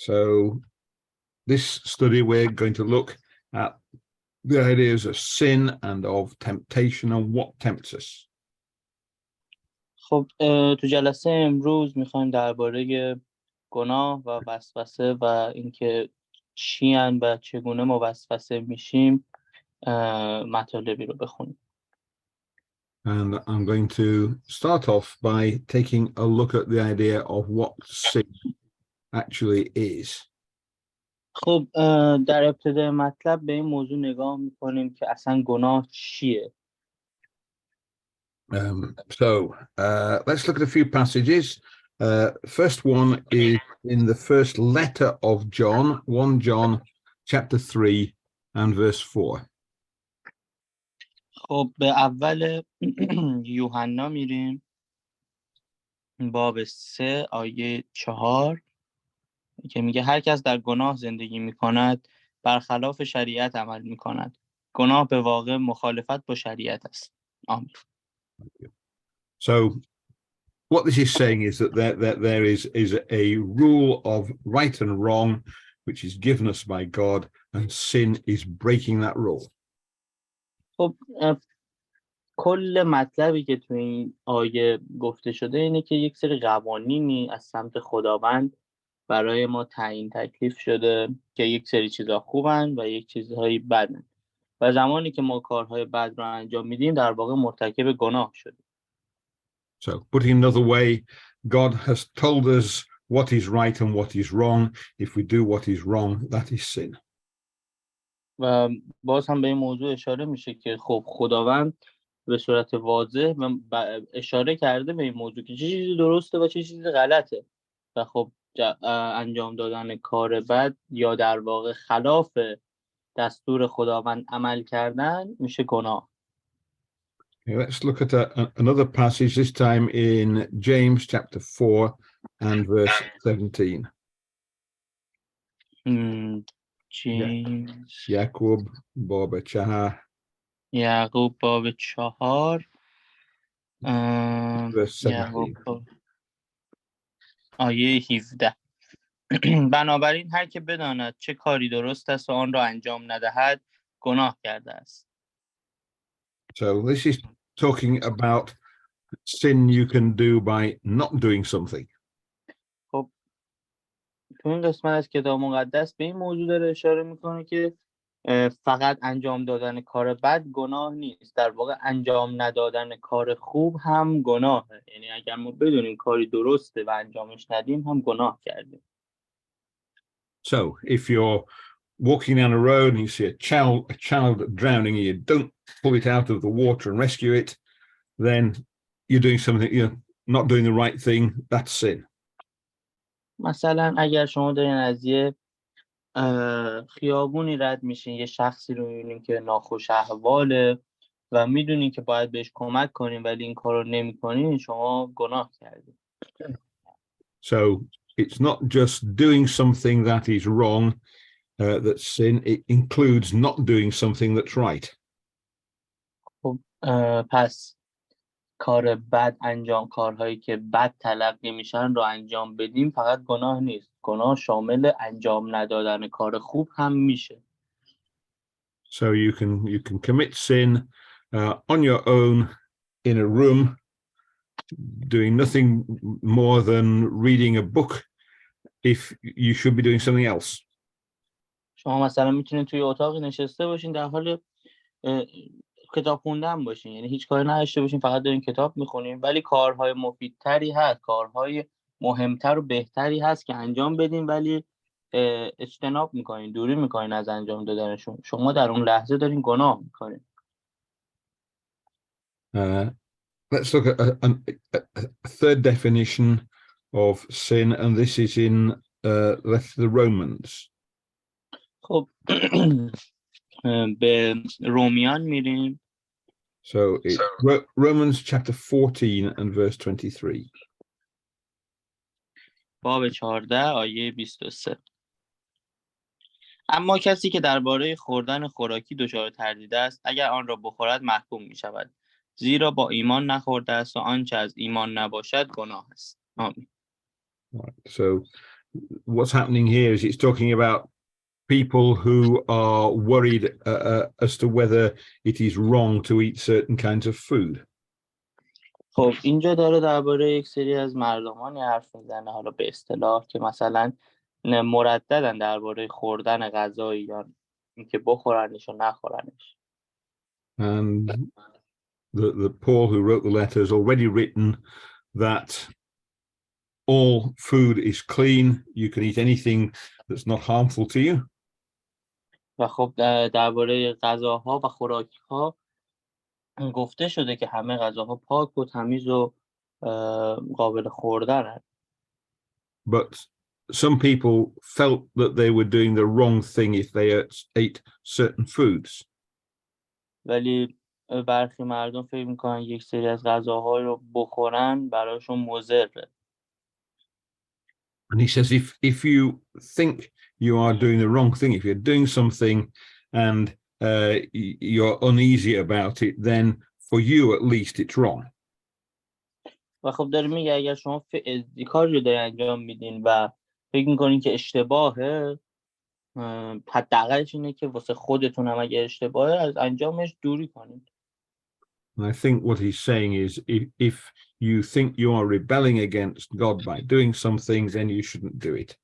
So this study we're going to look at the ideas of sin and of temptation and what tempts us. خب تو جلسه امروز میخوایم درباره گناه و وسوسه و اینکه چی ان و چگونه موسوسه میشیم مطالبی رو بخونیم. And I'm going to start off by taking a look at the idea of what sin actually is. خب در ابتدای مطلب به این موضوع نگاه میکنیم که اصلا گناه چیه. Let's look at a few passages. First one is in the first letter of John, 1 John chapter 3 and verse 4. خب به اول یوحنا میریم، باب 3 آیه 4 که میگه هر کس در گناه زندگی میکند برخلاف شریعت عمل میکند. گناه به واقع مخالفت با شریعت است. آمین. So what this is saying is that there is a rule of right and wrong which is given us by God, and sin is breaking that rule. خب کل مطلبی که تو این آیه گفته شده اینه که یک سری قوانینی از سمت خداوند برای ما تعیین تکلیف شده که یک سری چیزا خوبن و یک چیزهایی بدن و زمانی که ما کارهای بد رو انجام میدیم در واقع مرتکب گناه شدیم. So put it another way, God has told us what is right and what is wrong. If we do what is wrong, that is sin. و باز هم به این موضوع اشاره میشه که خب خداوند به صورت واضح اشاره کرده به این موضوع که چه چیزی درسته و چه چیزی غلطه و خب انجام دادن کار بد یا در واقع خلاف دستور خداوند عمل کردن میشه گناه. Okay, let's look at another passage, this time in James chapter 4 and verse 17. James. یعقوب باب 4. یعقوب باب 4. یعقوب آیه 17. بنابراین هر که بداند چه کاری درست است و آن را انجام ندهد گناه کرده است. So this is talking about sin you can do by not doing something. خب تو این قسمت از کتاب مقدس به این موضوع داره اشاره میکنه که فقط انجام دادن کار بد گناه نیست، در واقع انجام ندادن کار خوب هم گناهه. یعنی اگر ما بدونیم کاری درسته و انجامش ندیم هم گناه کردیم. So if you're walking down a road and you see a child drowning and you don't pull it out of the water and rescue it, then you're doing something, you're not doing the right thing. That's sin. مثلا اگر شما دارین از یه خیابونی رد میشین، یه شخصی رو میبینین که ناخوش احواله و میدونین که باید بهش کمک کنین ولی این کار رو نمی کنین، شما گناه کردین. So it's not just doing something that is wrong that's sin, it includes not doing something that's right. خب پس کار بد انجام، کارهایی که بد تلقی میشن رو انجام بدیم فقط گناه نیست، گناه شامل انجام ندادن کار خوب هم میشه. So you can commit sin on your own in a room, doing nothing more than reading a book if you should be doing something else. شما مثلا میتونید توی اتاقی نشسته باشین در حال کتاب خوندن باشین، یعنی هیچ کاری نداشته باشین، فقط دارین کتاب میخونین، ولی کارهای مفیدتری هست، کارهای مهمتر و بهتری هست که انجام بدین ولی اجتناب میکنین، دوری میکنین از انجام دادنشون. شما در اون لحظه دارین گناه میکنین. Let's look at a third definition of sin, and this is in the Romans. خب به رومیان میریم. So it's Romans chapter 14 and verse 23. باب 14 آیه 23. اما کسی که درباره خوردن خوراکی دچار تردید است اگر آن را بخورد محکوم می شود، زیرا با ایمان نخورده است و آنچه از ایمان نباشد گناه است. آمین. So what's happening here is it's talking about people who are worried as to whether it is wrong to eat certain kinds of food. خب اینجا داره درباره یک سری از مردمانی حرف میزنه، حالا به اصطلاح که مثلا مرددن درباره خوردن غذایی یا اینکه بخورنش و نخورنش. And the Paul who wrote the letter has already written that all food is clean. You can eat anything that's not harmful to you. و خب درباره غذاها و خوراکی‌ها گفته شده که همه غذاها پاک و تمیز و قابل خوردن هست. But some people felt that they were doing the wrong thing if they ate certain foods. ولی برخی مردم فکر میکنن یک سری از غذاها رو بخورن براشون مضره. And he says if you think you are doing the wrong thing, if you're doing something and you're uneasy about it, then for you at least it's wrong. و خب داره میگه اگر شما کاری رو دارین انجام میدین و فکر میکنین که اشتباهه، حداقلش اینه که واسه خودتون هم اگر اشتباهه از انجامش دوری کنید. And I think what he's saying is if you think you are rebelling against God by doing something, then you shouldn't do it.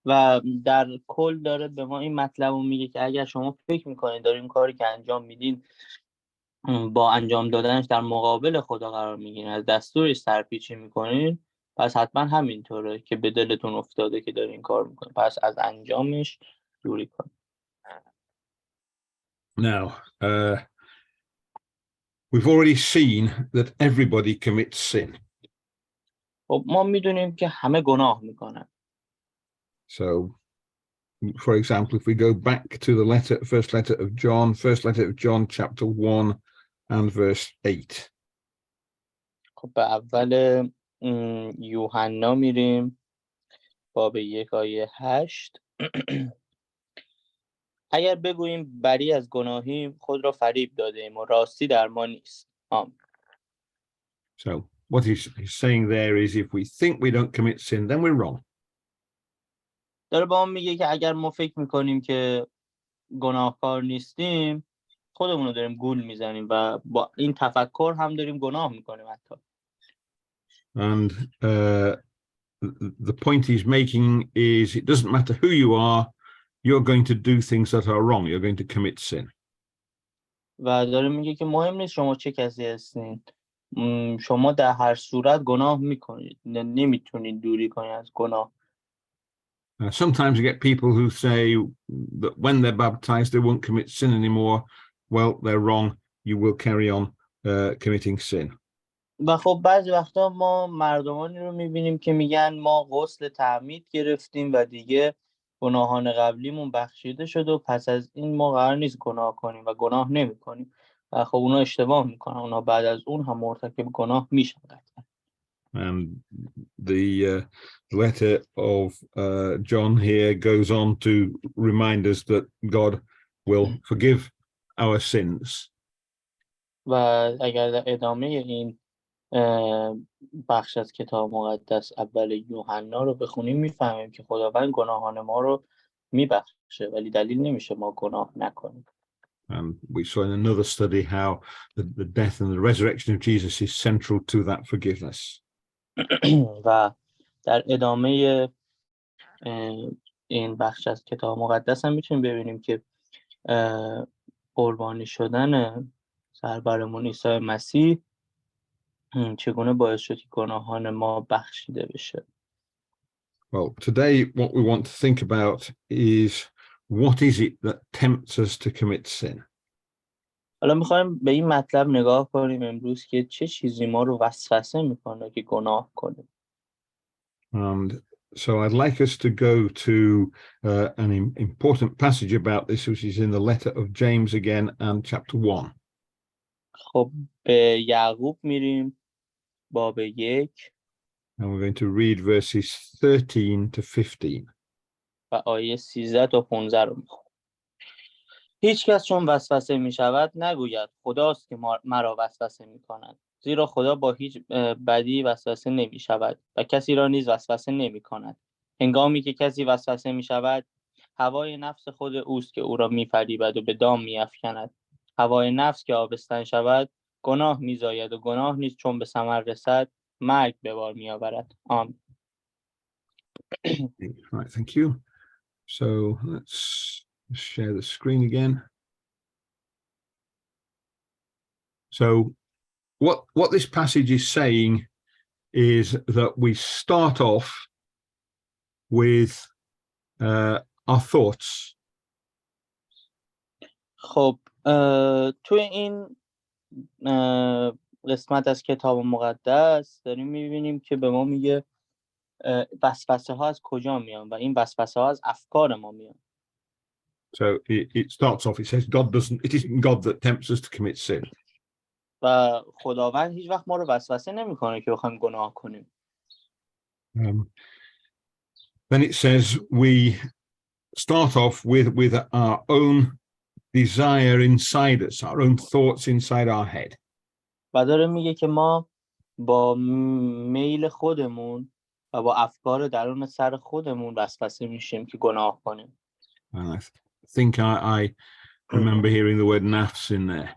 و در کل داره به ما این مطلب رو میگه که اگر شما فکر میکنید دارین کاری که انجام میدین با انجام دادنش در مقابل خدا قرار میگیرین، از دستورش سرپیچی میکنین، پس حتما همینطوره که به دلتون افتاده که دارین کار میکنین، پس از انجامش دوری کنین. Now, we've already seen that everybody commits sin. خب ما میدونیم که همه گناه میکنن. So, for example, if we go back to the first letter of John, chapter 1 and verse 8. خب به اول یوحنا میریم، باب 1 آیه 8. اگر بگوییم بری از گناهیم خود را فریب دادیم و راستی در ما نیست. آمین. So, what he's saying there is if we think we don't commit sin, then we're wrong. داره با ما میگه که اگر ما فکر میکنیم که گناهکار نیستیم خودمون رو داریم گول میزنیم و با این تفکر هم داریم گناه میکنیم حتی. And the point he's making is it doesn't matter who you are, you're going to do things that are wrong. You're going to commit sin. و داره میگه که مهم نیست شما چه کسی هستین، شما در هر صورت گناه میکنید، نمیتونید دوری کنید از گناه. Sometimes you get people who say that when they're baptized they won't commit sin anymore. Well, they're wrong. You will carry on committing sin. و خب بعضی وقتا ما مردمانی رو میبینیم که میگن ما غسل تعمید گرفتیم و دیگه گناهان قبلیمون بخشیده شد و پس از این ما قرار نیست گناه کنیم و گناه نمی کنیم. و خب اونا اشتباه میکنن، اونا بعد از اون هم مرتکب گناه میشن. And the letter of John here goes on to remind us that God will forgive our sins. و اگر در ادامه این بخش از کتاب مقدس اول یوحنا رو بخونیم میفهمیم که خداوند گناهان ما رو میبخشه، ولی دلیل نمیشه ما گناه نکنیم. And we saw in another study how the death and the resurrection of Jesus is central to that forgiveness. و در ادامه این بخش از کتاب مقدس هم میتونیم ببینیم که قربانی شدن سرورمون عیسی مسیح چگونه باعث شد که گناهان ما بخشیده بشه. Well, today what we want to think about is what is it that tempts us to commit sin? حالا میخوایم به این مطلب نگاه کنیم امروز که چه چیزی ما رو وسوسه میکنه که گناه کنیم. And so I'd like us to go to an important passage about this, which is in the letter of James again and chapter 1. خب به یعقوب میریم، باب 1. And we're going to read verses 13 to 15. و آیه 13 تا 15 رو میخونم. هیچ کس چون وسوسه میشود نگوید خداست که مرا وسوسه میکند، زیرا خدا با هیچ بدی وسوسه نمیشود و کسی را نیز وسوسه نمیکند. هنگامی که کسی وسوسه می شود، هوای نفس خود اوست که او را می فریبد و به دام می افکند. هوای نفس که آبستن شود، گناه می زاید و گناه نیز چون به ثمر رسد، مرگ به بار می آورد. آمین. Right, thank you. So let's share the screen again. So what this passage is saying is that we start off with our thoughts. خب توی این قسمت از کتاب مقدس داریم می‌بینیم که به ما میگه وسوسه ها از کجا میان و این وسوسه ها از افکار ما میان. So it starts off, it says it isn't God that tempts us to commit sin. و خداوند هیچ وقت ما رو وسوسه نمیکنه که بخوایم گناه کنیم. Then it says we start off with our own desire inside us, our own thoughts inside our head. و داره میگه که ما با میل خودمون و با افکار درون سر خودمون وسوسه میشیم که گناه کنیم. And I think I remember hearing the word nafs in there.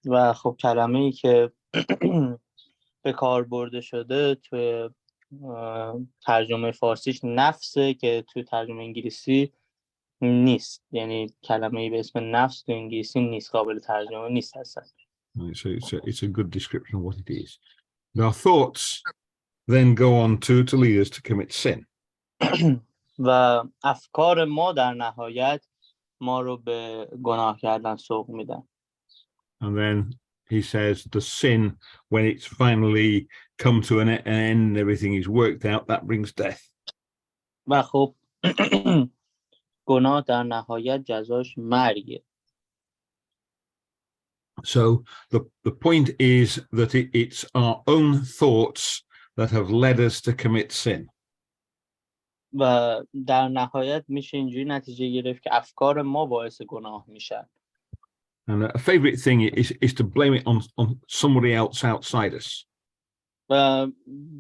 و خب کلمه‌ای که به کار برده شده توی ترجمه فارسیش نفسه که توی ترجمه انگلیسی نیست. یعنی کلمه‌ای به اسم نفس تو انگلیسی نیست، قابل ترجمه نیست اصلا. It's a good description of what it is. Our thoughts then go on to lead us to commit sin. و افکار ما در نهایت ما رو به گناه کردن سوق میدن. And then he says the sin, when it's finally come to an end, everything is worked out, that brings death. و خب گناه در نهایت جزاش مرگه. So the point is that it's our own thoughts that have led us to commit sin. و در نهایت میشه اینجوری نتیجه گرفت که افکار ما باعث گناه میشن. And a favorite thing is to blame it on somebody else outside us. و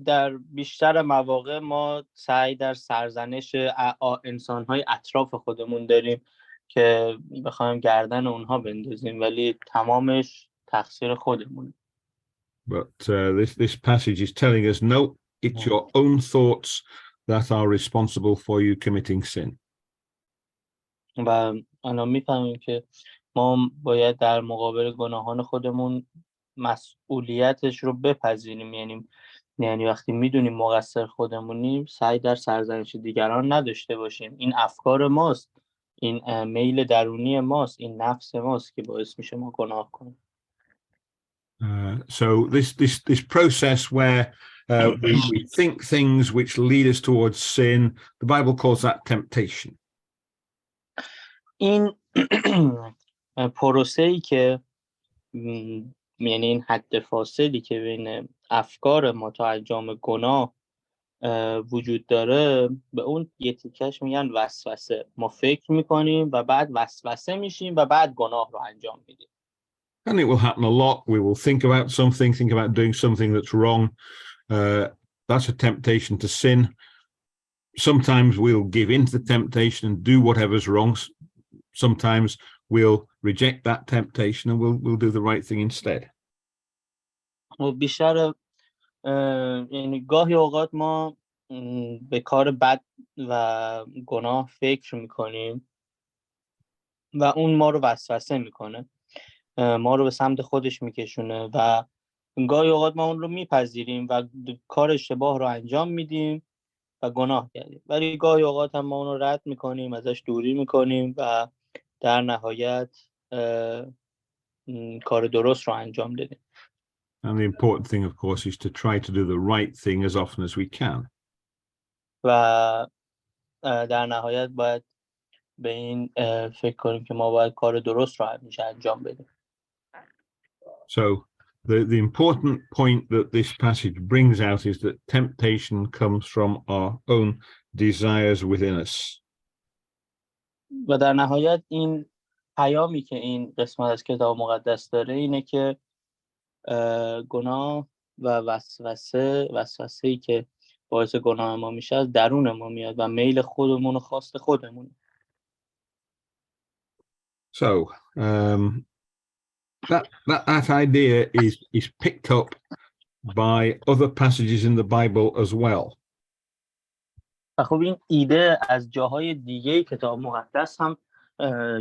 در بیشتر مواقع ما سعی در سرزنش انسان‌های اطراف خودمون داریم که بخوایم گردن اونها بندازیم، ولی تمامش تقصیر خودمون. But this passage is telling us, no, it's your own thoughts that are responsible for you committing sin. و الان میفهمیم که ما باید در مقابل گناهان خودمون مسئولیتش رو بپذیریم. یعنی وقتی میدونیم مقصر خودمونیم، سعی در سرزنش دیگران نداشته باشیم. این افکار ماست، این میل درونی ماست، این نفس ماست که باعث میشه ما گناه کنیم. So this process where we think things which lead us towards sin, the Bible calls that temptation. این پروسه‌ای که یعنی این حد فاصلی که بین افکار ما تا انجام گناه وجود داره، به اون یه تیکش میگن وسوسه. ما فکر میکنیم و بعد وسوسه میشیم و بعد گناه رو انجام میدیم. And it will happen a lot. We will think about doing something that's wrong. That's a temptation to sin. Sometimes we'll give in to the temptation and do whatever's wrong. Sometimes we'll reject that temptation and we'll do the right thing instead. و بیشتر یعنی گاهی اوقات ما به کار بد و گناه فکر میکنیم و اون ما رو وسوسه میکنه، ما رو به سمت خودش میکشونه و گاهی اوقات ما اون رو میپذیریم و کار اشتباه رو انجام میدیم و گناه کردیم، ولی گاهی اوقات هم ما اون رو رد میکنیم، ازش دوری میکنیم و در نهایت کار درست رو انجام دادیم. And the important thing, of course, is to try to do the right thing as often as we can. و در نهایت باید به این فکر کنیم که ما باید کار درست رو همیشه انجام بدیم. So the important point that this passage brings out is that temptation comes from our own desires within us. و در نهایت این پیامی که این قسمت از کتاب مقدس داره اینه که گناه و وسوسه‌ای که باعث گناه ما میشه از درون ما میاد و میل خودمون و خواست خودمون. So that idea is picked up by other passages in the Bible as well. و خب این ایده از جاهای دیگه کتاب مقدس هم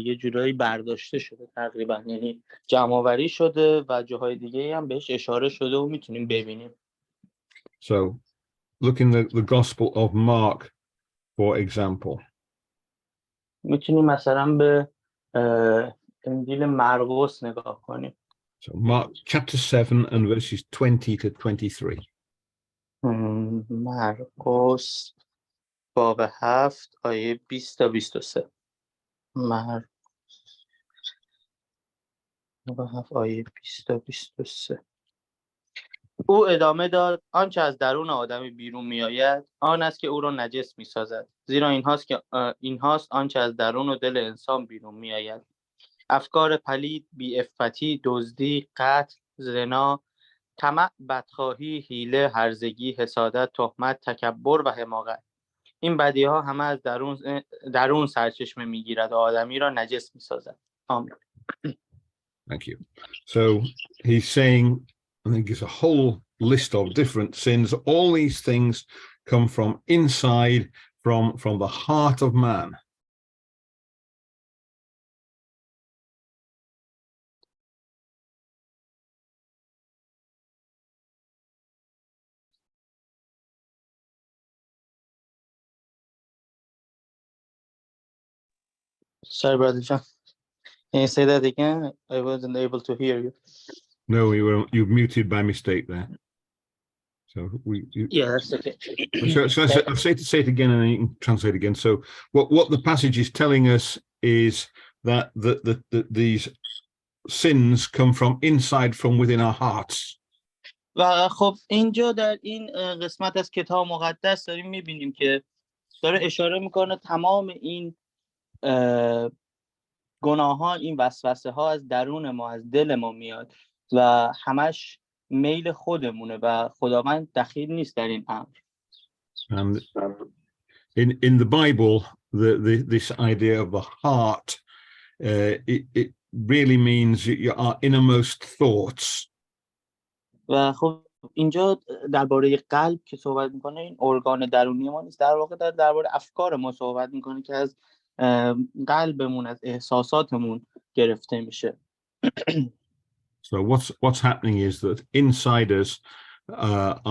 یه جورایی برداشته شده تقریبا، یعنی جمع‌آوری شده و جاهای دیگه هم بهش اشاره شده و میتونیم ببینیم. So look in the Gospel of Mark, for example. میتونیم مثلا به انجیل مرقس نگاه کنیم. So Mark chapter 7 and verses 20 to 23. مرقس باب 7 آیه 20 تا 23. مرقس باب 7 آیه 20 تا 23. او ادامه داد: آنچه از درون آدمی بیرون میآید آن است که او را نجس میسازد، زیرا اینهاست آنچه از درون و دل انسان بیرون میآید: افکار پلید، بی‌عفتی، دزدی، قتل، زنا، طمع، بدخواهی، حیله، هرزگی، حسادت، تهمت، تکبر و حماقت. این بدیها همه از درون سرچشمه میگیرد و آدمی را نجس میسازد. آمین. Thank you. So he's saying, I think it's a whole list of different sins. All these things come from inside, from the heart of man. Sorry, Brother John. Can you say that again? I wasn't able to hear you. No, you muted by mistake there. So Yeah, that's okay. So I'll say it again, and then you can translate again. So what the passage is telling us is that these sins come from inside, from within our hearts. و خب اینجا در این قسمت از کتاب مقدس داریم میبینیم که داره اشاره میکنه تمام این گناه ها، این وسوسه ها از درون ما، از دل ما میاد و همش میل خودمونه و خداوند دخیل نیست در این امر. And in the Bible, this idea of the heart, it really means our innermost thoughts. و خب اینجا درباره قلب که صحبت میکنه، این ارگان درونی ما نیست، در واقع درباره افکار ما صحبت میکنه که از قلبمون، از احساساتمون گرفته میشه. So what's happening is that inside us,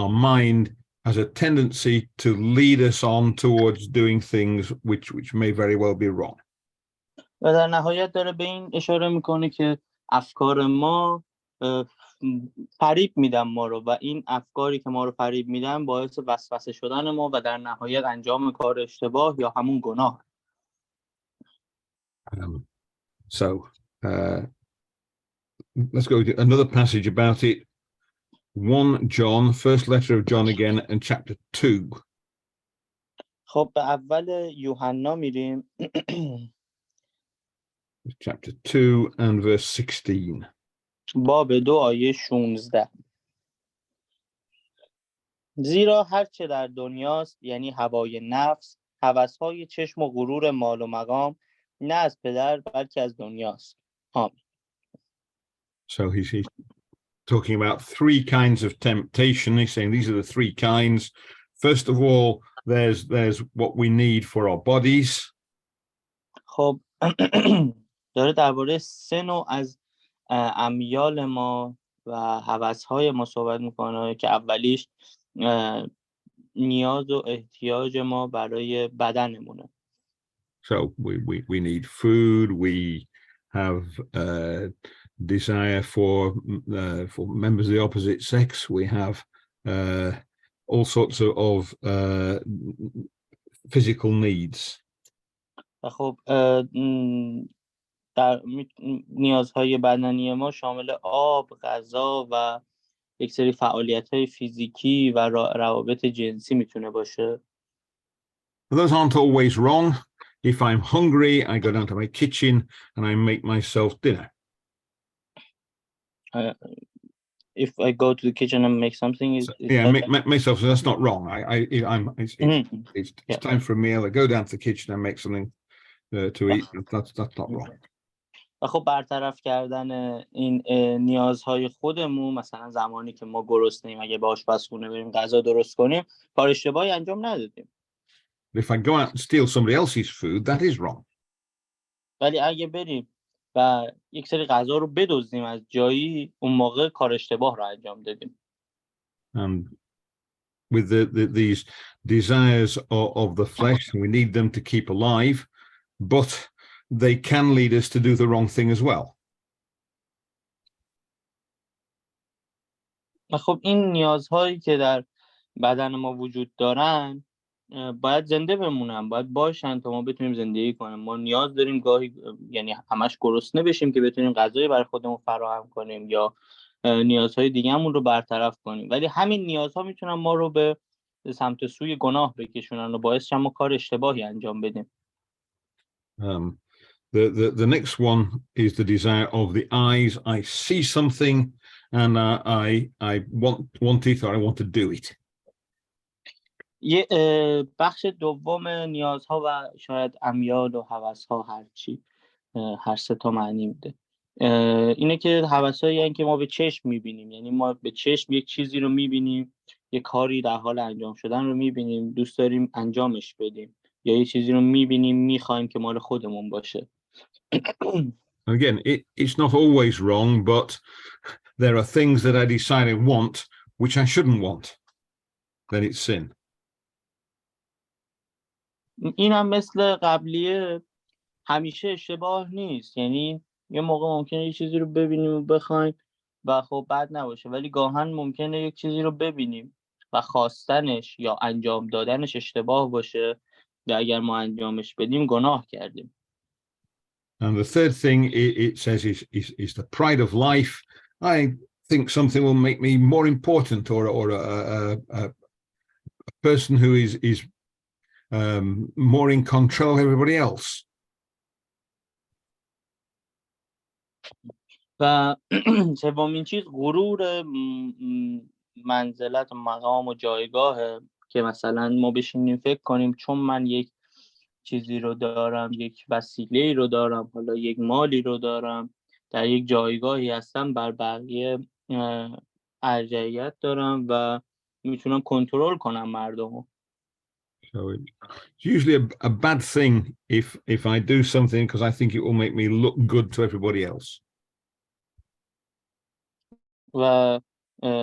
our mind has a tendency to lead us on towards doing things which may very well be wrong. و در نهایت داره به این اشاره میکنه که افکار ما فریب میدن ما رو و این افکاری که ما رو فریب میدن باعث وسوسه شدن ما و در نهایت انجام کار اشتباه یا همون گناه. So let's go to another passage about it. 1 John, first letter of John again, and chapter 2. خب به اول یوحنا میریم. Chapter 2 and verse 16. باب 2 آیه 16. زیرا هر چه در دنیاست، یعنی هوای نفس، هوس‌های چشم و غرور مال و مقام، نه از پدر بلکه از دنیاست. آمین. So he's talking about three kinds of temptation. He's saying these are the three kinds. First of all, there's what we need for our bodies. خب داره درباره سه نوع از امیال ما و هوس‌های ما صحبت میکنه که اولیش نیاز و احتیاج ما برای بدنمونه. So we need food. We have desire for members of the opposite sex. We have all sorts of physical needs. و خب در نیازهای بدنی ما شامل آب، غذا و یک سری فعالیت‌های فیزیکی و روابط جنسی میتونه باشه. Those aren't always wrong. If I'm hungry, I go down to my kitchen and I make myself dinner. if I go to the kitchen and make something, myself, that's not wrong. It's time for a meal. I go down to the kitchen and make something to eat. That's not wrong. و خب برطرف کردن این نیازهای خودمون، مثلا زمانی که ما گرسنه‌ایم اگه به آشپزخونه بریم غذا درست کنیم، کار اشتباهی انجام ندادیم. If I go out and steal somebody else's food, that is wrong. ولی اگه بریم و یک سری غذا رو بدزدیم از جایی، اون موقع کار اشتباه رو انجام دادیم. With these desires of the flesh, we need them to keep alive, but they can lead us to do the wrong thing as well. خب این نیازهایی که در بدن ما وجود دارن باید زنده بمونن، باید باشن تا ما بتونیم زندگی کنیم. ما نیاز داریم گاهی، یعنی همش گرسنه بشیم که بتونیم غذایی برای خودمون فراهم کنیم یا نیازهای دیگه‌مون رو برطرف کنیم، ولی همین نیازها میتونن ما رو به سمت سوی گناه بکشونن و باعث شه ما کار اشتباهی انجام بدیم. The next one is the desire of the eyes. I see something and I want it, or I want to do it. یه بخش دوم نیازها و شاید امیال و هوس‌ها، هر سه تا معنی میده. اینه که هوس‌هایی هستن که ما به چشم میبینیم، یعنی ما به چشم یک چیزی رو میبینیم، یک کاری در حال انجام شدن رو میبینیم، دوست داریم انجامش بدیم، یا یه چیزی رو میبینیم میخوایم که مال خودمون باشه. Again, it's not always wrong, but there are things that I decide I want which I shouldn't want. Then it's sin. این هم مثل قبلیه همیشه اشتباه نیست، یعنی یه موقع ممکنه یه چیزی رو ببینیم و بخوایم و خب بد نباشه، ولی گاهن ممکنه یک چیزی رو ببینیم و خواستنش یا انجام دادنش اشتباه باشه و اگر ما انجامش بدیم گناه کردیم. And the third thing it says is the pride of life. I think something will make me more important, or a person who is more in control of everybody else. و سومین چیز غرور منزلت و مقام و جایگاهه، که مثلا ما بشینیم فکر کنیم چون من یک چیزی رو دارم، یک وسیله‌ای رو دارم، حالا یک مالی رو دارم، در یک جایگاهی هستم، بر بقیه ارجحیت دارم و میتونم کنترل کنم مردمو. So it's usually a bad thing if I do something because I think it will make me look good to everybody else. و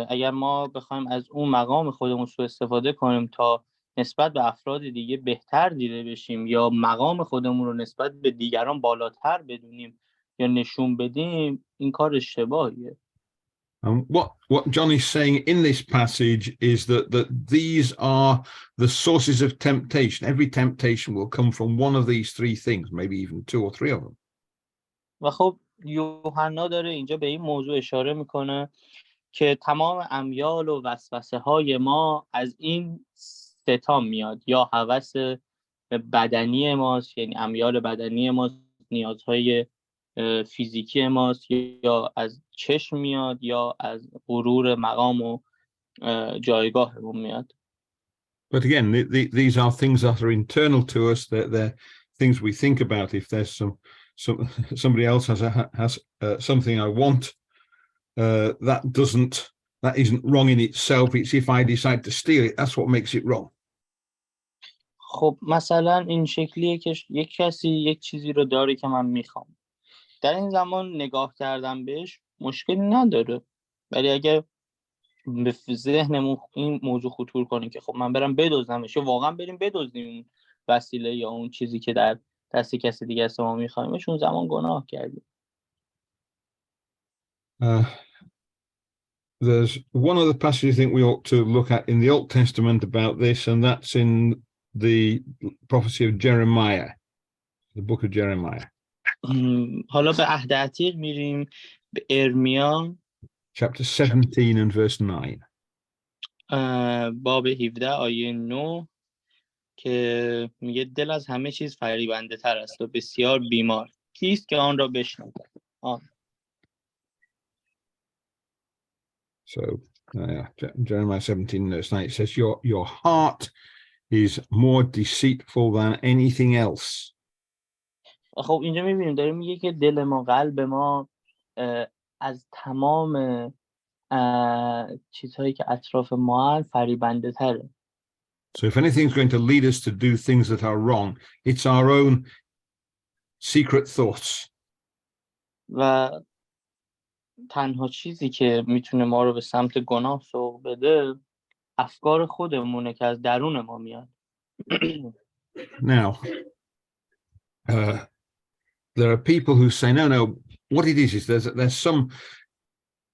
اگر ما بخوایم از اون مقام خودمون سوء استفاده کنیم تا نسبت به افراد دیگه بهتر دیده بشیم یا مقام خودمون رو نسبت به دیگران بالاتر بدونیم یا نشون بدیم، این کار اشتباهیه. What John is saying in this passage is that these are the sources of temptation. Every temptation will come from one of these three things, maybe even two or three of them. و خب یوحنا داره اینجا به این موضوع اشاره میکنه که تمام امیال و وسوسه های ما از این سه تا میاد، یا هوس بدنی ماست، یعنی امیال بدنی ماست، نیازهای فیزیکی ماست، یا از چشم میاد، یا از غرور مقام و جایگاهمون میاد. But again, these are things that are internal to us. They're things we think about. If there's somebody else has something I want, that isn't wrong in itself. It's if I decide to steal it, that's what makes it wrong. خب مثلا این شکلیه که یک کسی یک چیزی رو داره که من میخوام، در این زمان نگاه کردن بهش مشکلی نداره، ولی اگه به ذهنمون این موضوع خطور کنه که خب من برم بدزدمش، یا واقعا بریم بدزدیم اون وسیله یا اون چیزی که در دست کسی دیگه است ما میخوایمش، اون زمان گناه کردیم. There's one other passage I think we ought to look at in the Old Testament about this, and that's in the prophecy of Jeremiah, the book of Jeremiah. حالا به عهد عتیق میریم، به ارمیا chapter 17 and verse 9. باب 17 آیه 9 که میگه دل از همه چیز فریبنده تر است و بسیار بیمار، کیست که آن را بشنود؟ So Jeremiah 17 verse 9, it says your heart is more deceitful than anything else. خب اینجا میبینیم داره میگه که دل ما، قلب ما از تمام چیزهایی که اطراف ما هست فریبنده تره. So if anything's going to lead us to do things that are wrong, it's our own secret thoughts. و تنها چیزی که میتونه ما رو به سمت گناه سوق بده افکار خودمونه که از درون ما میاد. Now, there are people who say, no, what it is there's some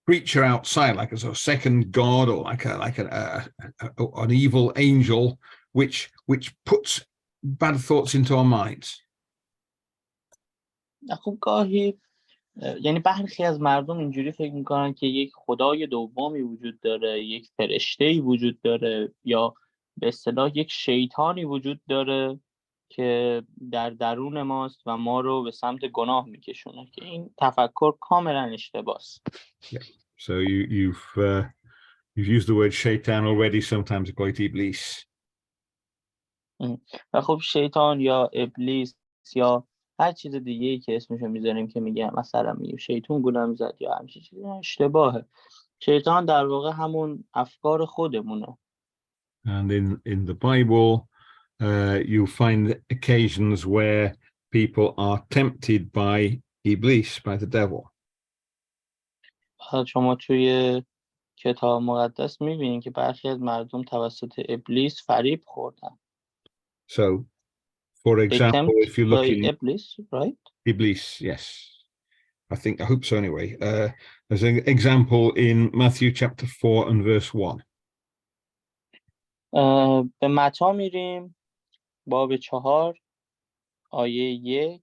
creature outside, like a sort of second god, or like an evil angel, which puts bad thoughts into our minds. خب گاهی یعنی برخی از مردم اینجوری فکر میکنن که یک خدای دومی وجود داره، یک فرشته‌ای وجود داره، یا به اصطلاح یک شیطانی وجود داره که در درون ماست و ما رو به سمت گناه میکشونه، که این تفکر کاملا اشتباهه. So you've used the word shaitan already. Sometimes you call it ابلیس. و خب شیطان یا ابلیس یا هر چیز دیگه‌ای که اسمشو میذاریم که میگم مثلا میگیم شیطان گولم زد یا همچین چیزی، اشتباهه. شیطان در واقع همون افکار خودمونه. And in the Bible, you find occasions where people are tempted by ابلیس, by the devil. شما توی کتاب مقدس میبینید که برخی از مردم توسط ابلیس فریب خوردن. So, for example, if you look in ابلیس, right? ابلیس, yes. I hope so anyway. There's an example in Matthew chapter 4 and verse 1. به متی میریم باب 4 آیه 1.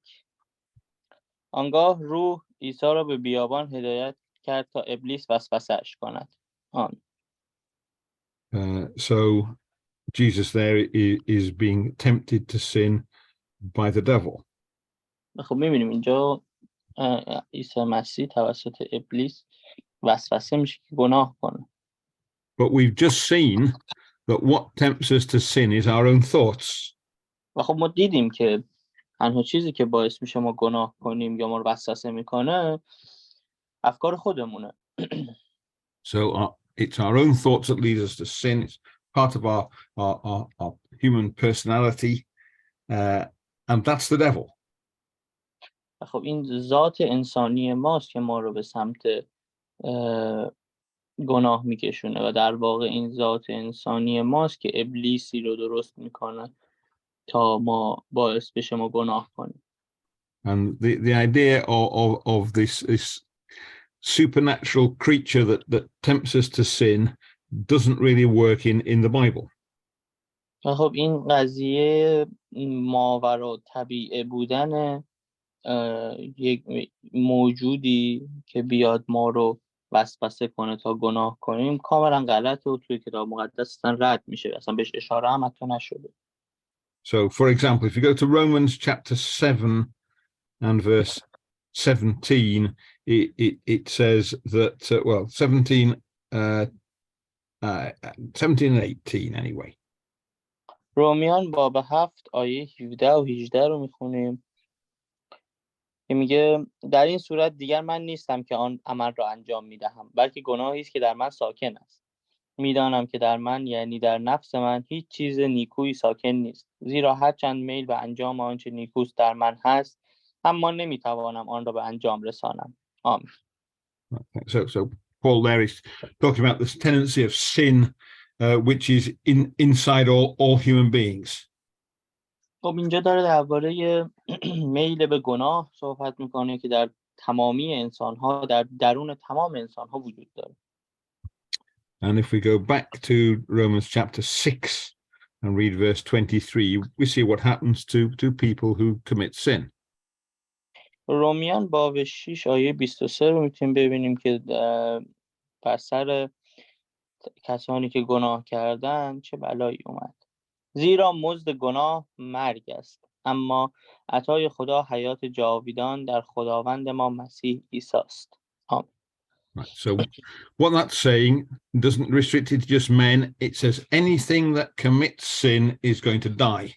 آنگاه روح عیسی را به بیابان هدایت کرد تا ابلیس وسوسه‌اش کند. So Jesus there is being tempted to sin by the devil. خب می‌بینیم اینجا عیسی مسیح توسط ابلیس وسوسه میشه که گناه کنه. But we've just seen that what tempts us to sin is our own thoughts. و خب ما دیدیم که تنها چیزی که باعث میشه ما گناه کنیم یا ما رو وسوسه میکنه افکار خودمونه. So it's our own thoughts that lead us to sin. It's part of our human personality, and that's the devil. خب این ذات انسانی ماست که ما رو به سمت گناه میکشونه و در واقع این ذات انسانی ماست که ابلیسی رو درست میکنه تا ما باعث بشه ما گناه کنیم. And the idea of this supernatural creature that tempts us to sin doesn't really work in the Bible. خب این قضیه ماوراء طبیعی بودن یک موجودی که بیاد ما رو وسوسه کنه تا گناه کنیم کاملا غلطه و توی کتاب مقدس اصلا رد میشه، اصلا بهش اشاره هم حتی نشده. So for example, if you go to Romans chapter 7 and verse 17, it says that 17 and 18 anyway. رومیان باب 7 آیه 17 و 18 رو میخونیم که میگه در این صورت دیگر من نیستم که آن عمل را انجام میدهم، بلکه گناهی است که در من ساکن است. میدانم که در من، یعنی در نفس من، هیچ چیز نیکویی ساکن نیست، زیرا هر چند میل به انجام آنچه نیکوست در من هست، اما نمیتوانم آن را به انجام رسانم. آمین. So Paul there is talking about this tendency of sin, which is inside all human beings. خب اینجا داره درباره میل به گناه صحبت میکنه که در تمامی انسان‌ها، در درون تمام انسان‌ها وجود داره. And if we go back to Romans chapter 6 and read verse 23, we see what happens to people who commit sin. رومیان باب 6 آیه 23 رو میتونیم ببینیم که بر سر کسانی که گناه کردن چه بلایی اومد. زیرا مزد گناه مرگ است، اما عطای خدا حیات جاودان در خداوند ما مسیح عیسی است. آمین. Right. So what that's saying doesn't restrict it to just men. It says anything that commits sin is going to die.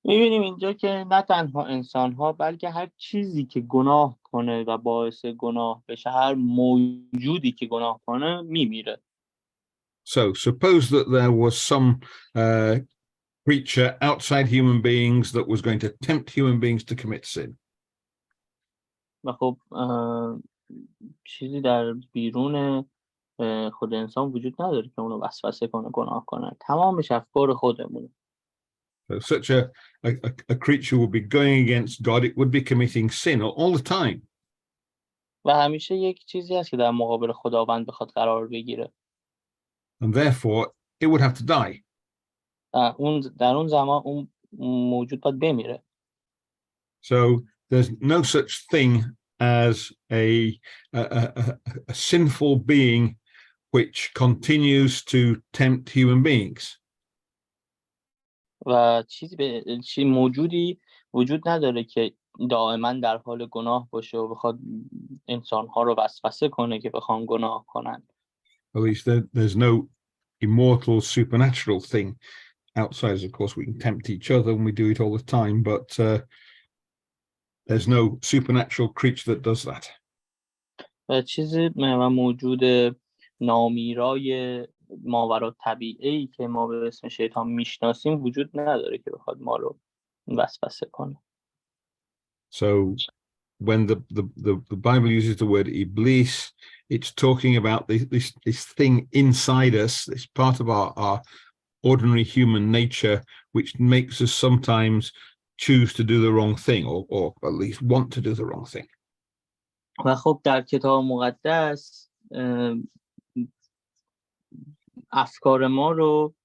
می‌بینیم اینجا که نه تنها انسان‌ها بلکه هر چیزی که گناه کنه و باعث گناه بشه، هر موجودی که گناه کنه میمیره. So suppose that there was some creature outside human beings that was going to tempt human beings to commit sin. و خب چیزی در بیرون خود انسان وجود نداره که اونو وسوسه کنه گناه کنه. تمامش افکار خودمونه. So such a creature would be going against God. It would be committing sin all the time. و همیشه یک چیزی هست که در مقابل خداوند بخواد قرار بگیره. And therefore, it would have to die. در اون زمان اون موجود باید بمیره. So there's no such thing as a sinful being which continues to tempt human beings. و موجودی وجود نداره که دائما در حال گناه باشه و بخواد انسان‌ها رو وسوسه کنه که بخوان گناه کنن. At least there's no immortal supernatural thing outside. Of course, we can tempt each other and we do it all the time, but there's no supernatural creature that does that. و و موجود نامیرای ماوراء طبیعی که ما به اسم شیطان میشناسیم وجود نداره که بخواد ما رو وسوسه کنه. So when the Bible uses the word ابلیس, it's talking about this thing inside us, this part of our ordinary human nature, which makes us sometimes choose to do the wrong thing, or at least want to do the wrong thing. و خب در کتاب مقدس افکار ما رو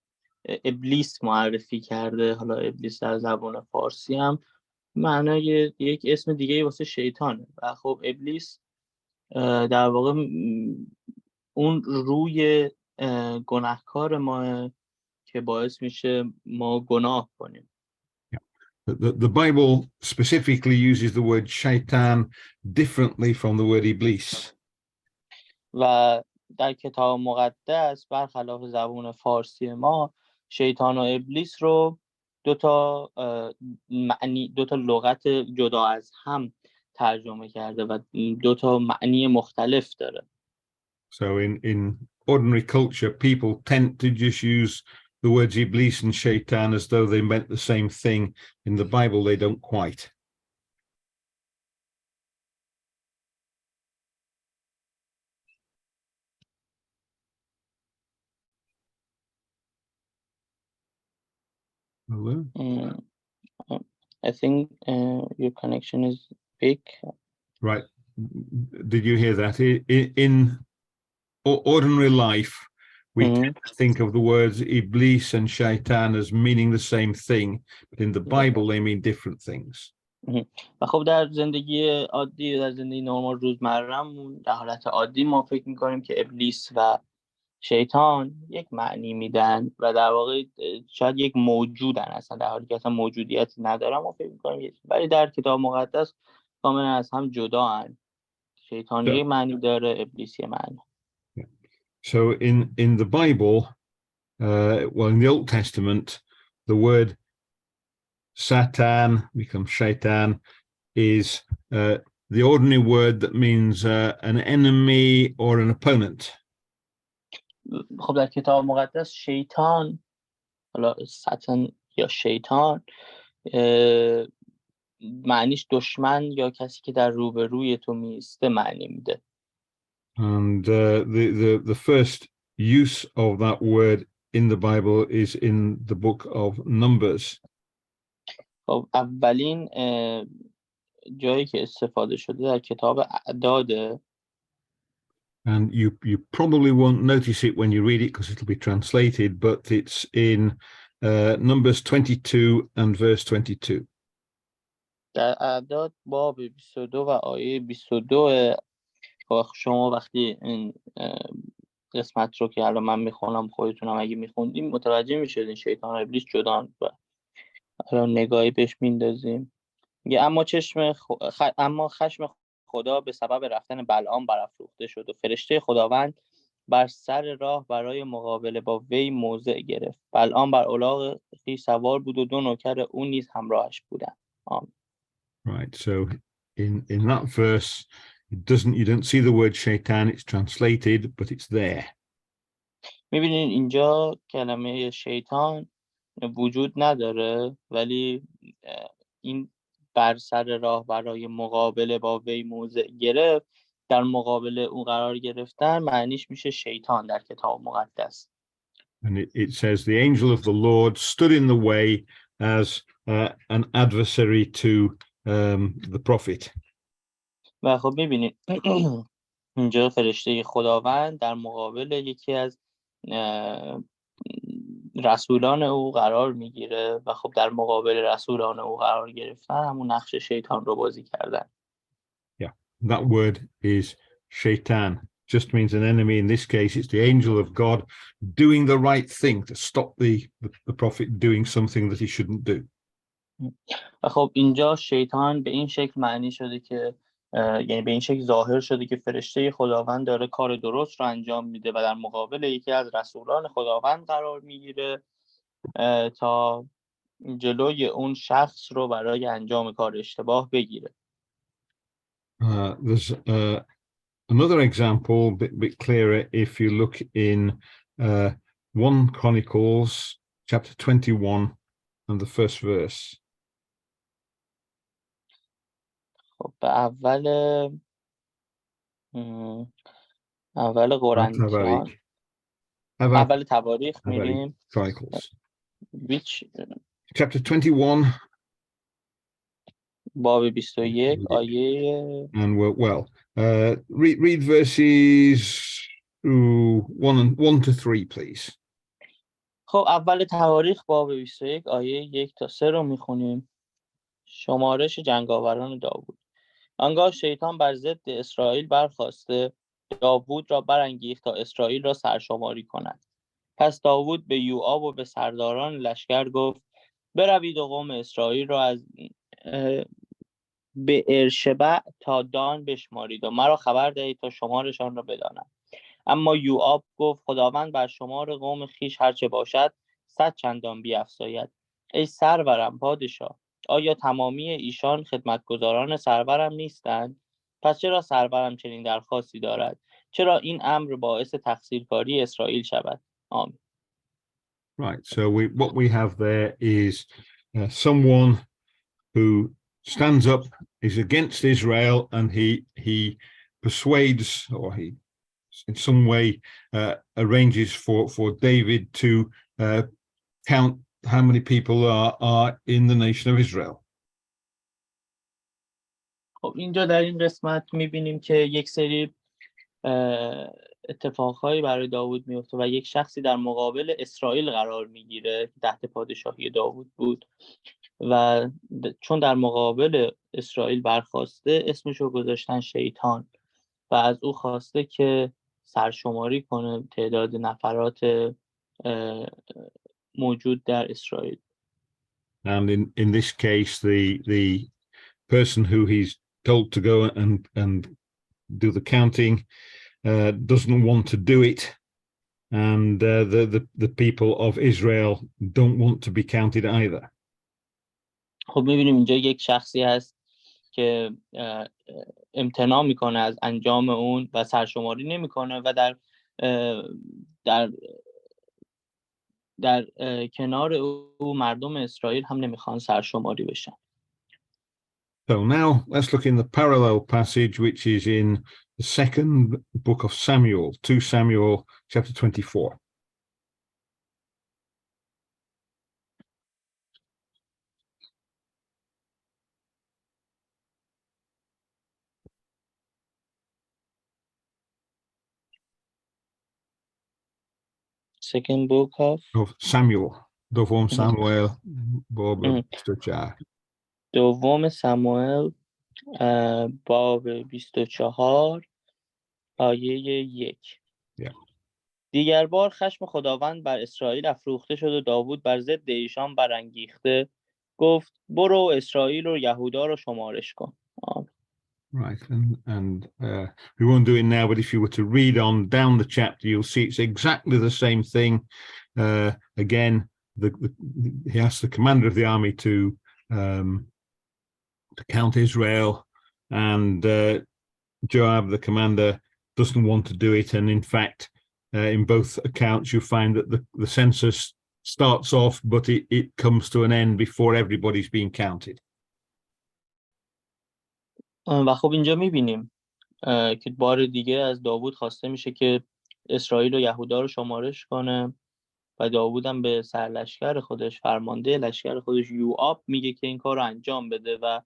ابلیس معرفی کرده. حالا ابلیس در زبان فارسی هم معنای یک اسم دیگه واسه شیطانه. و خب ابلیس در واقع اون روی گناهکار ما که باعث میشه ما گناه کنیم. The Bible specifically uses the word shaitan differently from the word ابلیس. و در کتاب مقدس برخلاف زبان فارسی ما شیطان و ابلیس رو دو تا لغت جدا از هم ترجمه کرده و دو تا معنی مختلف داره. So in ordinary culture, people tend to just use the words ابلیس and shaitan as though they meant the same thing. In the Bible, they don't quite. I think your connection is big. Right. Did you hear that? In ordinary life, we tend to think of the words ابلیس and shaitan as meaning the same thing, but in the Bible, they mean different things. و خب در زندگی عادی، در زندگی نرمال روزمره‌مون در حالت عادی ما فکر می‌کنیم که ابلیس و شیطان یک معنی میدن و در واقع شاید یک موجودن، اصلا در حالی که اصلا موجودیتی ندارن ما فکر می‌کنیم، ولی در کتاب مقدس کاملا از هم جدا هستند. شیطان یک معنی داره، ابلیس یک معنی. So in the Bible, well, in the Old Testament, the word Satan becomes shaitan is the ordinary word that means an enemy or an opponent. خب در کتاب مقدس شیطان، حالا ساتان یا شیطان، معنیش دشمن یا کسی که در روبروی تو میسته معنی میده. And the first use of that word in the Bible is in the book of Numbers. خب اولین جایی که استفاده شده در کتاب اعداده. And you probably won't notice it when you read it because it'll be translated, but it's in Numbers 22 and verse 22. در اعداد باب 22 و آیه 22 شما وقتی این قسمت رو که الان من میخونم خودتونم اگه میخوندیم متوجه میشدین شیطان و ابلیس جدان و الان نگاهی بهش میندازیم. میگه اما خشم خدا به سبب رفتن بلعام برافروخته شد و فرشته خداوند بر سر راه برای مقابله با وی موضع گرفت. بلعام بر الاغ خویش سوار بود و 2 نوکر او نیز همراهش بودند. آمین. Right. So in that verse, you don't see the word shaitan. It's translated, but it's there. می‌بینید اینجا کلمه شیطان وجود نداره، ولی این بر سر راه برای مقابله با وی موضع گرفت، در مقابل او قرار گرفتن معنیش میشه شیطان در کتاب مقدس. And it says the angel of the Lord stood in the way as an adversary to the prophet. و خب می‌بینید اینجا فرشته خداوند در مقابل یکی از رسولان او قرار میگیره و خب در مقابل رسولان او قرار گرفتن همون نقش شیطان رو بازی کردن. Yeah, that word is shaitan. Just means an enemy. In this case, it's the angel of God doing the right thing to stop the prophet doing something that he shouldn't do. و خب اینجا شیطان به این شکل معنی شده که یعنی به این شکل ظاهر شده که فرشته خداوند داره کار درست رو انجام میده و در مقابل یکی از رسولان خداوند قرار میگیره تا جلوی اون شخص رو برای انجام کار اشتباه بگیره. There's another example, a bit clearer, if you look in 1 Chronicles chapter 21 and the first verse. خب به اول قرنتیان، اول تواریخ میریم. Chronicles. Which Chapter 21. باب 21 آیه And read verses 1 to 3, please. خب اول تواریخ باب 21 آیه 1 تا 3 رو میخونیم. شمارش جنگاوران داوود. آنگاه شیطان بر ضد اسرائیل برخاسته داوود را برانگیخت تا اسرائیل را سرشماری کند. پس داوود به یوآب و به سرداران لشکر گفت بروید و قوم اسرائیل را از به ارشبع تا دان بشمارید و مرا خبر دهید تا شمارشان را بدانم. اما یوآب گفت خداوند بر شمار قوم خیش هرچه باشد 100 چندان بیفزاید. ای سرورم پادشاه، آیا تمامی ایشان خدمتگزاران سرورم نیستند؟ پس چرا سرورم چنین درخواستی دارد؟ چرا این امر باعث تقصیرکاری اسرائیل شود؟ آمین. Right, so what we have there is someone who stands up, is against Israel, and he persuades, or he in some way arranges for David to count how many people are in the nation of Israel. خب اینجا در این قسمت میبینیم که یک سری اتفاقهایی برای داوود میفته و یک شخصی در مقابل اسرائیل قرار میگیره که تحت پادشاهی داوود بود و چون در مقابل اسرائیل برخاسته اسمش رو گذاشتن شیطان و از او خواسته که سرشماری کنه تعداد نفرات موجود در اسرائیل. And in this case, the person who he's told to go and do the counting doesn't want to do it, and the people of Israel don't want to be counted either. خب می‌بینیم اینجا یک شخصی هست که امتناع میکنه از انجام اون و سرشماری نمیکنه و در کنار او مردم اسرائیل هم نمیخوان سرشماری بشن. So now let's look in the parallel passage, which is in the second book of Samuel, 2 Samuel chapter 24. Second book of Samuel. دوم ساموئل باب 24. دوم ساموئل باب 24 آیه 1. دیگر بار خشم خداوند بر اسرائیل افروخته شد و داوود بر ضد ایشان برانگیخته گفت برو اسرائیل و یهودا رو شمارش کن. Right, and we won't do it now, but if you were to read on down the chapter, you'll see it's exactly the same thing. Again, he asks the commander of the army to count Israel, and Joab, the commander, doesn't want to do it. And in fact, in both accounts, you find that the census starts off, but it comes to an end before everybody's been counted. و خب اینجا میبینیم که بار دیگه از داوود خواسته میشه که اسرائیل و یهودا رو شمارش کنه و داوود هم به سرلشکر خودش، فرمانده لشکر خودش یوآب میگه که این کار رو انجام بده و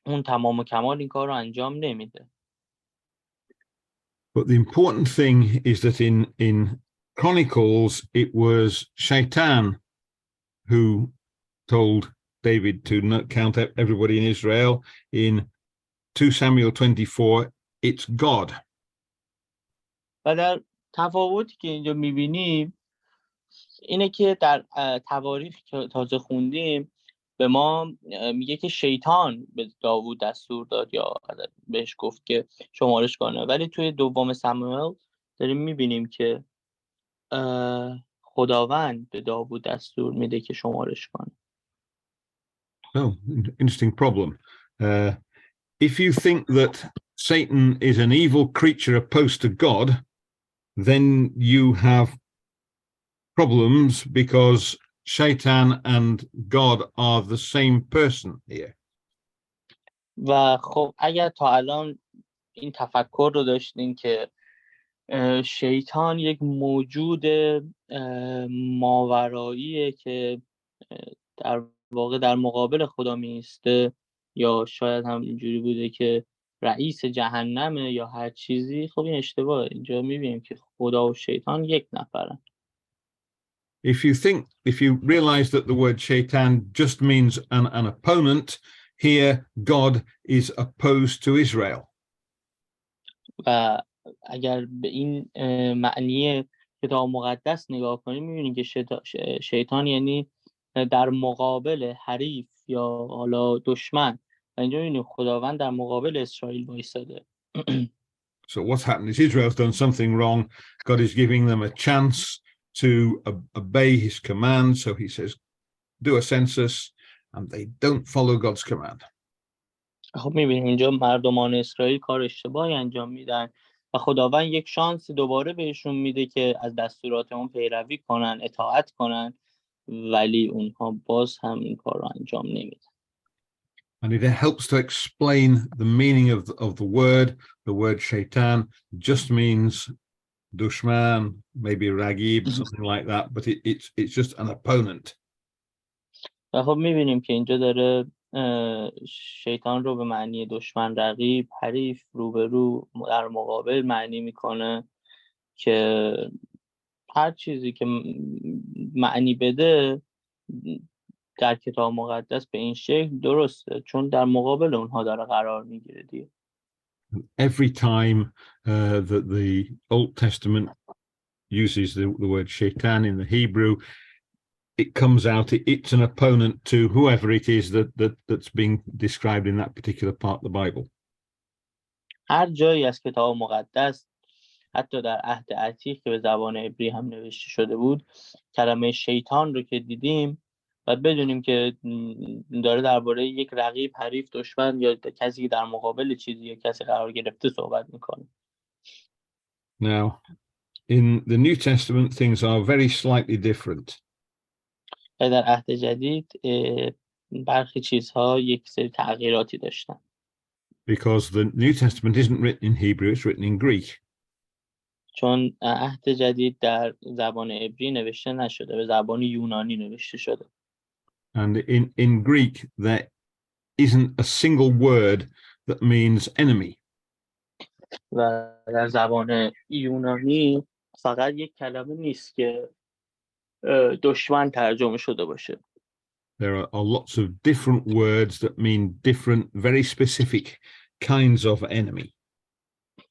اون تمام و کمال این کار رو انجام نمیده. But the important thing is that in Chronicles, it was Shaitan who told David to count everybody in Israel. In 2 Samuel 24, it's God. و در تفاوتی که اینجا میبینیم اینه که در تعاریف که تازه خوندیم به ما میگه که شیطان به داوود دستور داد یا بهش گفت که شمارش کنه، ولی توی دوم سموئل داریم میبینیم که خداوند به داوود دستور میده که شمارش کنه. Oh, interesting problem. If you think that Satan is an evil creature opposed to God, then you have problems because Shaitan and God are the same person here. و خب اگر تا الان این تفکر رو داشتین که شیطان یک موجود ماوراییه که در واقع در مقابل خدا میسته، یا شاید هم اینجوری بوده که رئیس جهنمه یا هر چیزی، خب این اشتباهه. اینجا میبینیم که خدا و شیطان یک نفرن. If you realize that the word shaitan just means an opponent, here God is opposed to Israel. و اگر به این معنی کتاب مقدس نگاه کنیم میبینیم که شیطان یعنی در مقابل حریف یا حالا دشمن، و اینجا میبینیم خداوند در مقابل اسرائیل وایساده. So what's happened is Israel's done something wrong. God is giving them a chance to obey his command. So he says, do a census, and they don't follow God's command. خب میبینیم اینجا مردمان اسرائیل کار اشتباهی انجام میدن و خداوند یک شانس دوباره بهشون میده که از دستورات اون پیروی کنن، اطاعت کنن، ولی اونها باز هم این کار رو انجام نمیدن. And it helps to explain the meaning of the word. The word shaitan just means dushman, maybe ragib, something like that, but it's just an opponent. و خب میبینیم که اینجا داره شیطان رو به معنی دشمن، رقیب، حریف، روبرو، در مقابل معنی میکنه که هر چیزی که معنی بده در کتاب مقدس به این شکل درسته، چون در مقابل اونها داره قرار میگیره دیگه. Every time that the Old Testament uses the word shaitan in the Hebrew, it comes out, it's an opponent to whoever it is that's being described in that particular part of the Bible. هر جایی از کتاب مقدس، حتی در عهد عتیق که به زبان عبری هم نوشته شده بود، کلمه شیطان رو که دیدیم و بدونیم که داره درباره یک رقیب، حریف، دشمن یا کسی که در مقابل چیزی یا کسی قرار گرفته صحبت میکنه. Now, in the New Testament, things are very slightly different. در عهد جدید برخی چیزها یک سری تغییراتی داشتن. Because the New Testament isn't written in Hebrew, it's written in Greek. چون عهد جدید در زبان عبری نوشته نشده، به زبان یونانی نوشته شده. And in Greek, there isn't a single word that means enemy. و در زبان یونانی فقط یک کلمه نیست که دشمن ترجمه شده باشه. There are lots of different words that mean different, very specific kinds of enemy.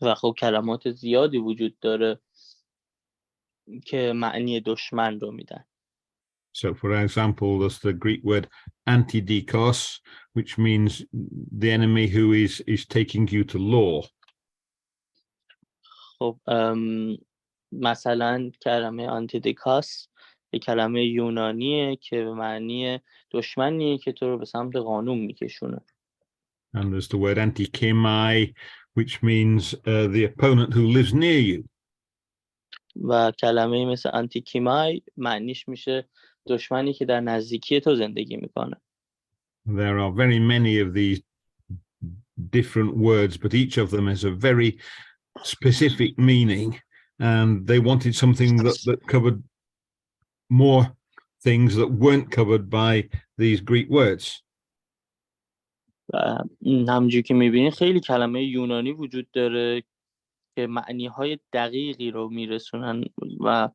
و خب کلمات زیادی وجود داره که معنی دشمن رو میدن. So, for example, there's the Greek word antidikos, which means the enemy who is taking you to law. خب مثلا کلمه آنتیدیکاس یه کلمه یونانیه که به معنی دشمنیه که تو رو به سمت قانون میکشونه. And there's the word antikemai, which means the opponent who lives near you. و کلمه مثل آنتیکیمای معنیش میشه دشمنی که در نزدیکی تو زندگی میکنه. There are very many of these different words, but each of them has a very specific meaning, and they wanted something that covered more things that weren't covered by these Greek words. و همونجوری که میبینید خیلی کلمه یونانی وجود داره که معنیهای دقیقی رو میرسونن و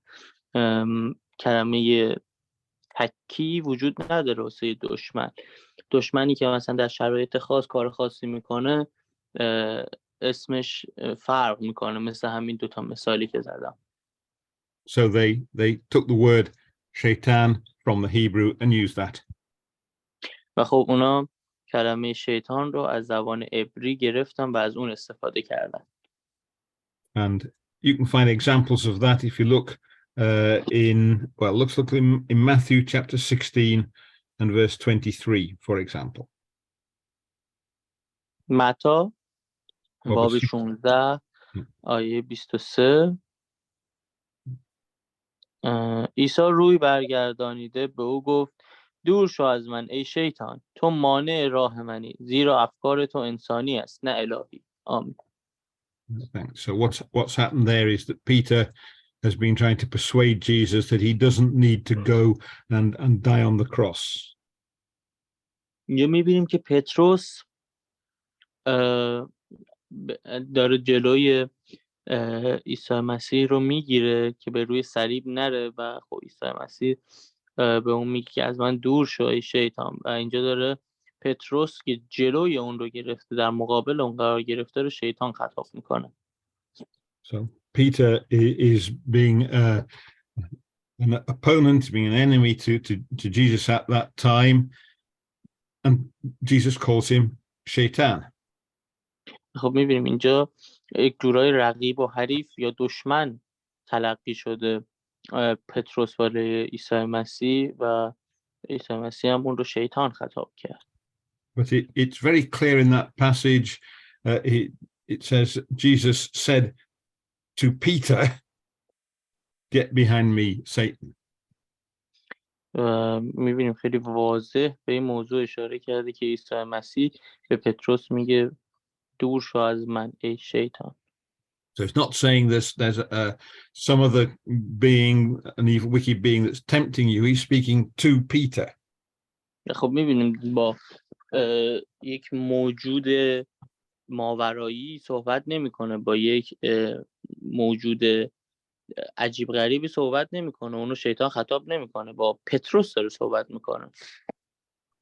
کلمه تکی وجود نداره واسه دشمنی که مثلا در شرایط خاص کار خاصی میکنه اسمش فرق میکنه، مثل همین دوتا مثالی که زدم. So they took the word shaitan from the Hebrew and used that. و خب اونا کلمه شیطان رو از زبان عبری گرفتن و از اون استفاده کردن. And you can find examples of that if you look look in Matthew chapter 16 and verse 23, for example. متی باب 16 آیه 23. عیسی روی برگردانیده به او گفت دور شو از من ای شیطان، تو مانع راه منی، زیرا افکار تو انسانی است نه الهی. آمین. Thanks. So what's happened there is that Peter has been trying to persuade Jesus that he doesn't need to go and die on the cross. اینجا میبینیم که پتروس داره جلوی عیسی مسیح رو میگیره که به روی صلیب نره و خب عیسی مسیح به اون میگه که از من دور شو ای شیطان، و اینجا داره پتروس که جلوی اون رو گرفته در مقابل اون قرار گرفته رو شیطان خطاب میکنه. So Peter is being an opponent, being an enemy to Jesus at that time, and Jesus calls him shaitan. خب میبینیم اینجا یک جورای رقیب و حریف یا دشمن تلقی شده پتروس برای عیسی مسیح و عیسی مسیح هم اون رو شیطان خطاب کرد. But it's very clear in that passage. It says Jesus said to Peter, "Get behind me, Satan." میبینیم خیلی واضح به این موضوع اشاره کرده که عیسی مسیح به پتروس میگه دور شو از من ای شیطان. So it's not saying there's some other being, an evil, wicked being that's tempting you. He's speaking to Peter. خب میبینیم با یک موجود ماورایی صحبت نمیکنه، با یک موجود عجیب غریبی صحبت نمیکنه، اونو شیطان خطاب نمیکنه، با پتروس داره صحبت میکنه.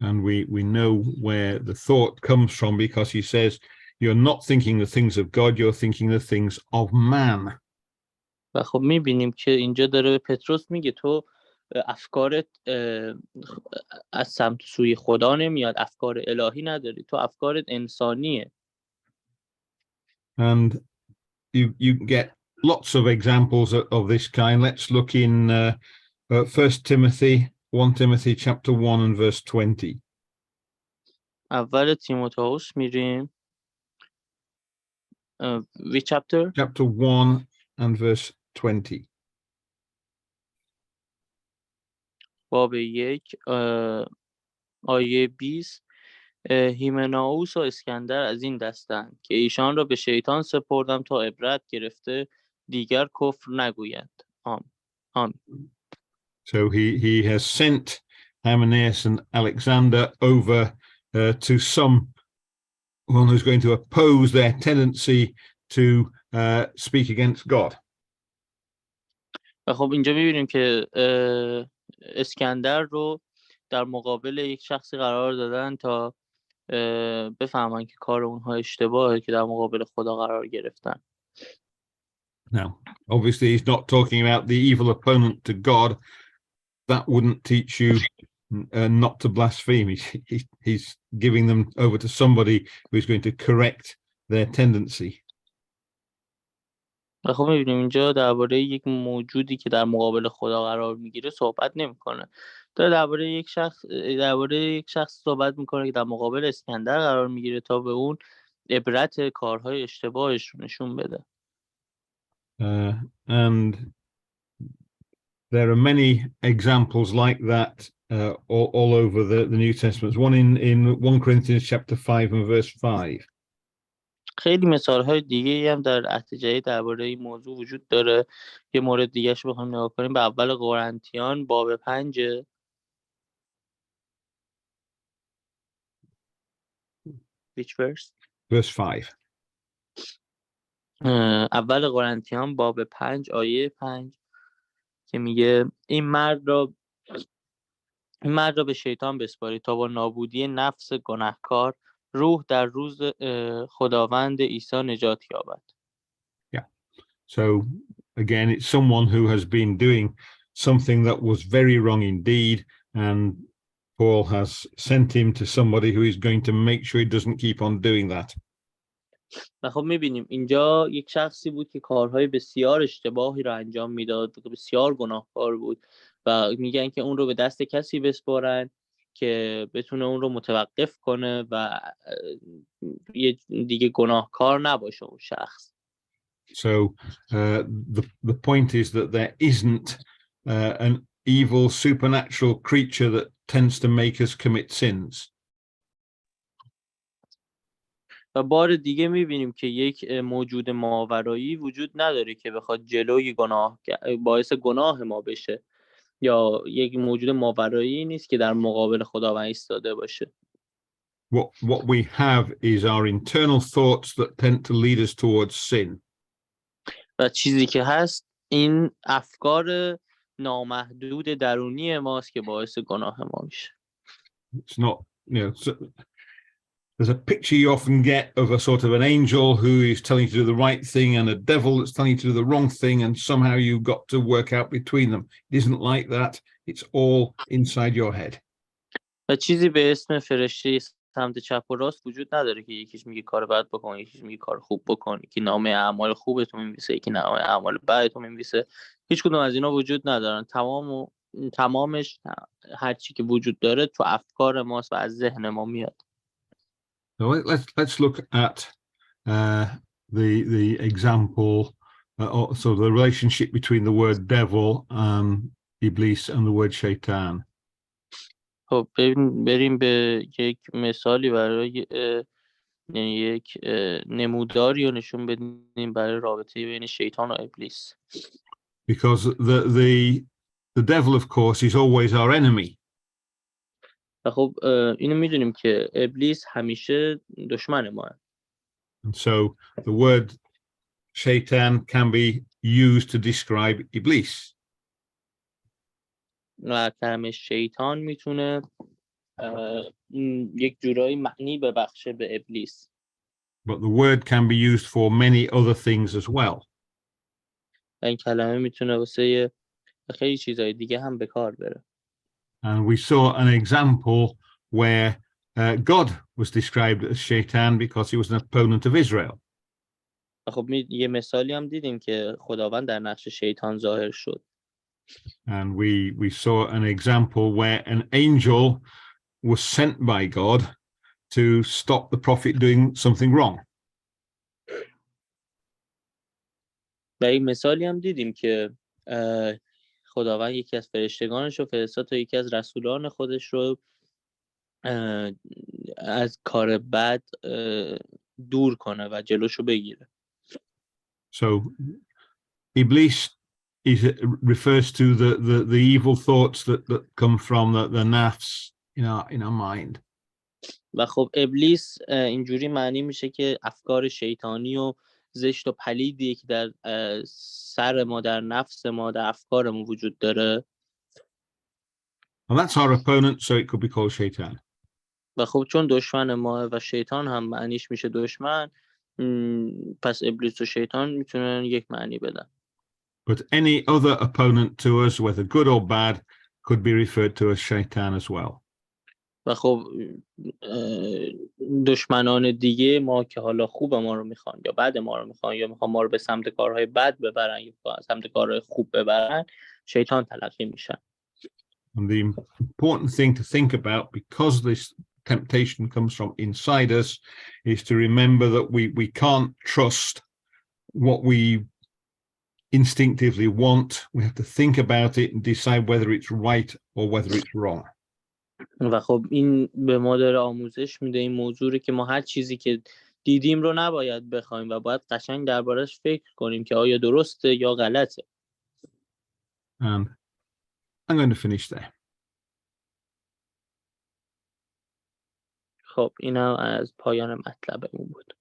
And we know where the thought comes from, because he says you're not thinking the things of God, you're thinking the things of man. و خب میبینیم که اینجا داره به پتروس میگه تو افکارت از سمت سوی خدا نمیاد، افکار الهی نداری، تو افکارت انسانیه. And you get lots of examples of this kind. Let's look in 1 Timothy chapter 1 and verse 20. اول تیموتائوس میریم. Which chapter? Chapter 1 and verse 20. باب 1 آیه 20. هیمنائوس و اسکندر از این دستند که ایشان را به شیطان سپردم تا عبرت گرفته دیگر کفر نگویند. آمین. So he has sent Hymenaeus and Alexander over to someone who's going to oppose their tendency to speak against God. و خب اینجا می‌بینیم که اسکندر رو در مقابل یک شخصی قرار دادن تا بفهمن که کار اونها اشتباهه که در مقابل خدا قرار گرفتن. Now, obviously, he's not talking about the evil opponent to God, that wouldn't teach you not to blaspheme. He's giving them over to somebody who's going to correct their tendency. خب می‌بینیم اینجا درباره یک موجودی که در مقابل خدا قرار میگیره صحبت نمی‌کنه. درباره یک شخص صحبت می‌کنه که در مقابل اسکندر قرار میگیره تا به اون عبرت کارهای اشتباهش رو نشون بده. And there are many examples like that all over the New Testament. One in 1 Corinthians chapter 5 and verse 5. خیلی مثال‌های دیگه‌ای هم در عهد جدید درباره این موضوع وجود داره. یه مورد دیگه‌اش رو بخوایم نگاه کنیم به اول قرنتیان باب 5. Which verse? Verse 5. اول قرنتیان باب 5 آیه 5 که میگه این مرد را به شیطان بسپارید تا با نابودی نفس گناهکار روح در روز خداوند عیسی نجات یابد. Yeah. So again, it's someone who has been doing something that was very wrong indeed, and Paul has sent him to somebody who is going to make sure he doesn't keep on doing that. و خب میبینیم اینجا یک شخصی بود که کارهای بسیار اشتباهی را انجام میداد و بسیار گناهکار بود و میگن که اون رو به دست کسی بسپارن که بتونه اون رو متوقف کنه و یه دیگه گناهکار نباشه اون شخص. So the point is that there isn't an evil supernatural creature that tends to make us commit sins. و بار دیگه میبینیم که یک موجود ماورایی وجود نداره که بخواد جلوی باعث گناه ما بشه، یا یک موجود ماورایی نیست که در مقابل خداوند ایستاده باشه. What we have is our internal thoughts that tend to lead us towards sin. و چیزی که هست این افکار نامحدود درونی ماست که باعث گناه ما میشه. It's not, there's a picture you often get of a sort of an angel who is telling you to do the right thing and a devil that's telling you to do the wrong thing, and somehow you've got to work out between them. It isn't like that. It's all inside your head. و چیزی به اسم فرشته سمت چپ و راست وجود نداره که یکیش میگه کار بد بکن، یکیش میگه کار خوب بکن، یکی نامه اعمال خوبتون می‌نویسه، یکی نامه اعمال بدتون می‌نویسه. هیچ کدوم از اینا وجود ندارن. تمامش هر چی که وجود داره تو افکار ماست و از ذهن ما میاد. So let's look at the example, so the relationship between the word devil and ابلیس and the word شیطان. خب بریم به یک مثالی برای یک نموداری رو نشون بدیم برای رابطه بین شیطان و ابلیس. Because the devil of course is always our enemy. و خب اینو میدونیم که ابلیس همیشه دشمن ما هست. And so the word shaitan can be used to describe ابلیس. و کلمه شیطان میتونه یک جورایی معنی ببخشه به ابلیس. But the word can be used for many other things as well. و این کلمه میتونه واسه خیلی چیزهای دیگه هم به کار بره. And we saw an example where God was described as Shaitan because he was an opponent of Israel. خب یه مثالی هم دیدیم که خداوند در نقش شیطان ظاهر شد. And we saw an example where an angel was sent by God to stop the prophet doing something wrong. و این مثالی هم دیدیم که خداوند یکی از فرشتگانش رو فرستاد تا یکی از رسولان خودش رو از کار بد دور کنه و جلوشو بگیره. So ابلیس refers to the evil thoughts that come from the nafs in our mind. و خب ابلیس اینجوری معنی میشه که افکار شیطانی و زشت و پلیدی که در سر ما، در نفس ما، در افکارمون وجود داره. And that's our opponent, so it could be called shaitan. و خب چون دشمن ما و شیطان هم معنیش میشه دشمن، پس ابلیس و شیطان میتونن یک معنی بدن. But any other opponent to us, whether good or bad, could be referred to as shaitan as well. و خب دشمنان دیگه ما که حالا خوب ما رو میخوان یا بد ما رو میخوان یا میخوان ما رو به سمت کارهای بد ببرن یا سمت کارهای خوب ببرن، شیطان تلقی میشن. And the important thing to think about, because this temptation comes from inside us, is to remember that we can't trust what we instinctively want. We have to think about it and decide whether it's right or whether it's wrong. و خب این به ما داره آموزش میده این موضوع رو که ما هر چیزی که دیدیم رو نباید بخوایم و باید قشنگ دربارش فکر کنیم که آیا درسته یا غلطه. And I'm going to finish there. خب اینم از پایان مطلبمون بود.